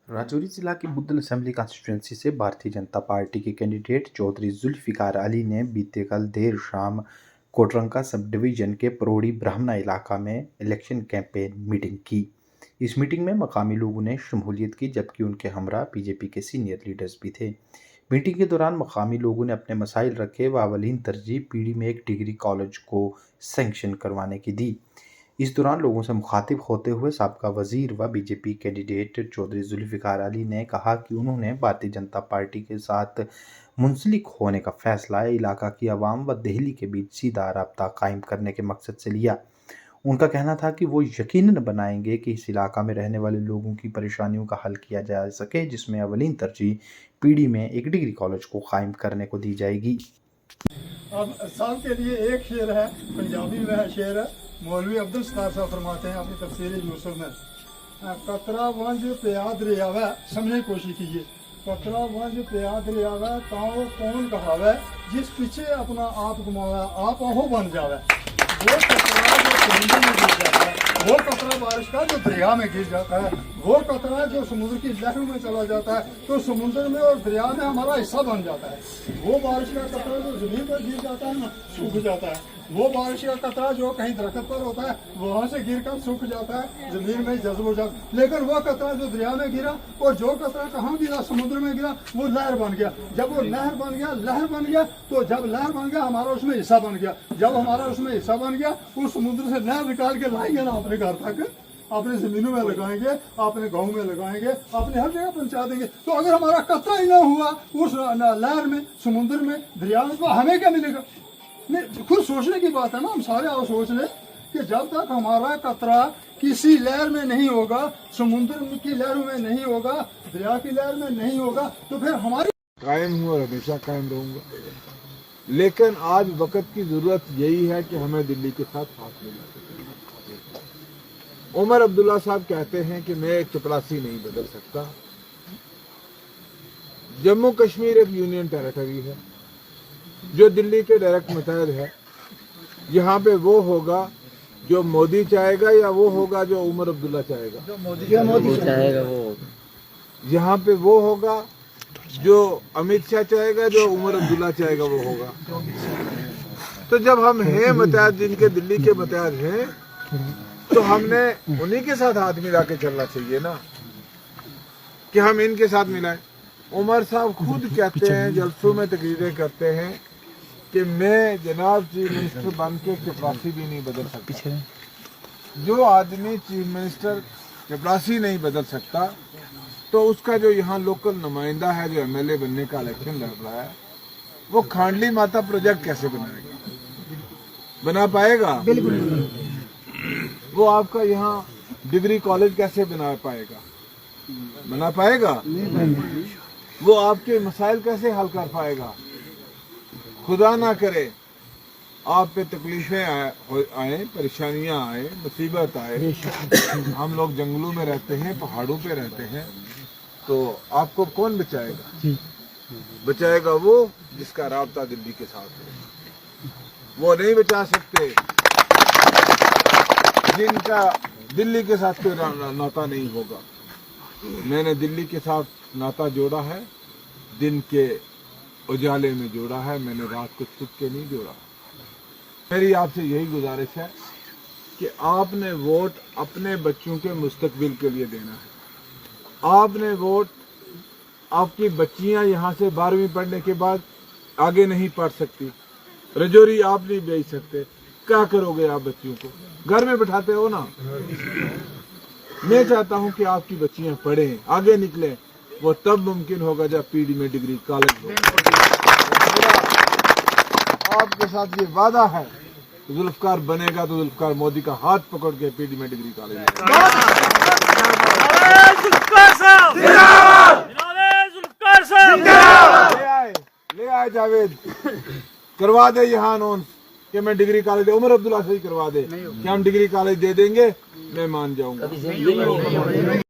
राजौरी जिला की Budhal assembly constituency से भारतीय जनता पार्टी के कैंडिडेट चौधरी जुल्फिकार अली ने बीते कल देर शाम कोटरंका सब डिवीजन के परोड़ी ब्राह्मणा इलाका में इलेक्शन कैंपेन मीटिंग की। इस मीटिंग में मकामी लोगों ने शमूलियत की, जबकि उनके हमरा बीजेपी के सीनियर लीडर्स भी थे। मीटिंग के दौरान मकामी लोगों ने अपने मसाइल रखे व अवलीन तरजीह पीडी में एक डिग्री कॉलेज को सैंक्शन करवाने की दी। इस दौरान लोगों से मुखातिब होते हुए साबका वजीर व बीजेपी कैंडिडेट चौधरी जुल्फिकार अली ने कहा कि उन्होंने भारतीय जनता पार्टी के साथ मुंसलिक होने का फैसला इलाका की आवाम व दिल्ली के बीच सीधा राब्ता कायम करने के मकसद से लिया। उनका कहना था कि वो यकीनन बनाएंगे कि इस इलाका में रहने वाले लोगों की परेशानियों का हल किया जा सके, जिसमें अवलीन तरजीह पीडी में एक डिग्री कॉलेज को कायम करने को दी जाएगी। अब साहब के लिए एक शेर है, पंजाबी में शेर है, मौलवी अब्दुल सत्तार साहब फरमाते हैं अपनी तफसीर यूसुफ में, कतरा वंज प्या दरियावे, समझने की कोशिश कीजिए। कतरा वंज प्या दरियावे ताओ कौन कहावे, जिस पीछे अपना आप घुमावे आप अहो बन जावे। वो कतरा जो समुद्र में गिर जाता है, वो कतरा बारिश का जो दरिया में गिर जाता है, वो कतरा जो समुद्र की लहरों में चला जाता है तो समुद्र में और दरिया में हमारा हिस्सा बन जाता है। वो बारिश का कतरा जो जमीन पर गिर जाता है ना, सूख जाता है। वो बारिश का कतरा जो कहीं दरख्त पर होता है वहां से गिरकर सूख जाता है, जमीन में जज्ब हो जाता है। लेकिन वो कतरा जो दरिया में गिरा और जो कतरा कहाँ गिरा, समुद्र में गिरा, वो लहर बन गया। जब वो लहर बन गया तो जब लहर बन गया हमारा उसमें हिस्सा बन गया। जब हमारा उसमें हिस्सा बन गया उस समुद्र से लहर निकाल के लाएंगे ना अपने घर तक, अपने जमीनों में लगाएंगे, अपने गाँव में लगाएंगे, अपने हर जगह पहुंचा देंगे। तो अगर हमारा कतरा ही ना हुआ उस लहर में, समुद्र में, दरिया में, तो हमें क्या मिलेगा? नहीं, खुद सोचने की बात है ना, हम सारे आओ सोच लें कि जब तक हमारा कतरा किसी लहर में नहीं होगा, समुद्र की लहरों में नहीं होगा, दरिया की लहर में नहीं होगा, तो फिर हमारी कायम हूँ और हमेशा कायम रहूंगा। लेकिन आज वक्त की जरूरत यही है कि हमें दिल्ली के साथ साथ मिला। उमर अब्दुल्ला साहब कहते हैं कि मैं एक चपरासी नहीं बदल सकता। जम्मू कश्मीर एक यूनियन टेरिटरी है जो दिल्ली के डायरेक्ट मुतहद है। यहाँ पे वो होगा जो मोदी चाहेगा या वो होगा जो उमर अब्दुल्ला चाहेगा? जो मोदी चाहेगा वो होगा। यहाँ पे वो होगा जो अमित शाह चाहेगा, जो उमर अब्दुल्ला चाहेगा वो होगा। तो जब हम हैं मुतहद, जिनके दिल्ली के मुतहद हैं, तो हमने उन्हीं के साथ हाथ मिला के चलना चाहिए ना कि हम इनके साथ मिलाएं। उमर साहब खुद कहते हैं, जलसों में तकरीरें करते हैं कि मैं जनाब चीफ मिनिस्टर बन के चपरासी भी नहीं बदल सकता। जो आदमी चीफ मिनिस्टर चपरासी नहीं बदल सकता तो उसका जो यहाँ लोकल नुमाइंदा है, जो एमएलए बनने का इलेक्शन लड़ रहा है, वो खांडली माता प्रोजेक्ट कैसे बनाएगा? बना पाएगा? बिल्कुल। वो आपका यहाँ डिग्री कॉलेज कैसे बना पाएगा? बना पाएगा? वो आपके मसाइल कैसे हल कर पाएगा? खुदा ना करे आप पे तकलीफें आए, परेशानियां आए, मुसीबत आए। हम लोग जंगलों में रहते हैं, पहाड़ों पे रहते हैं, तो आपको कौन बचाएगा? बचाएगा वो जिसका राब्ता दिल्ली के साथ है। वो नहीं बचा सकते जिनका दिल्ली के साथ कोई नाता नहीं होगा। मैंने दिल्ली के साथ नाता जोड़ा है, दिन के उजाले में जोड़ा है, मैंने रात को छुप के नहीं जोड़ा। मेरी आपसे यही गुजारिश है कि आपने वोट अपने बच्चों के मुस्तकबिल के लिए देना है। आपने वोट, आपकी बच्चियां यहाँ से 12वीं पढ़ने के बाद आगे नहीं पढ़ सकती, रजौरी आप नहीं भेज सकते, क्या करोगे आप बच्चियों को? घर में बिठाते हो ना। मैं चाहता हूँ कि आपकी बच्चियां पढ़ें, आगे निकलें। वो तब मुमकिन होगा जब पीडी में डिग्री कॉलेज हो। आपके साथ ये वादा है, जुल्फकार बनेगा तो जुल्फकार मोदी का हाथ पकड़ के पीडी में डिग्री कॉलेज ले आए जावेद, करवा दे यहाँ अनाउंस कि मैं डिग्री कॉलेज, उमर अब्दुल्ला से ही करवा दे कि हम डिग्री कॉलेज दे देंगे, मैं मान जाऊंगा।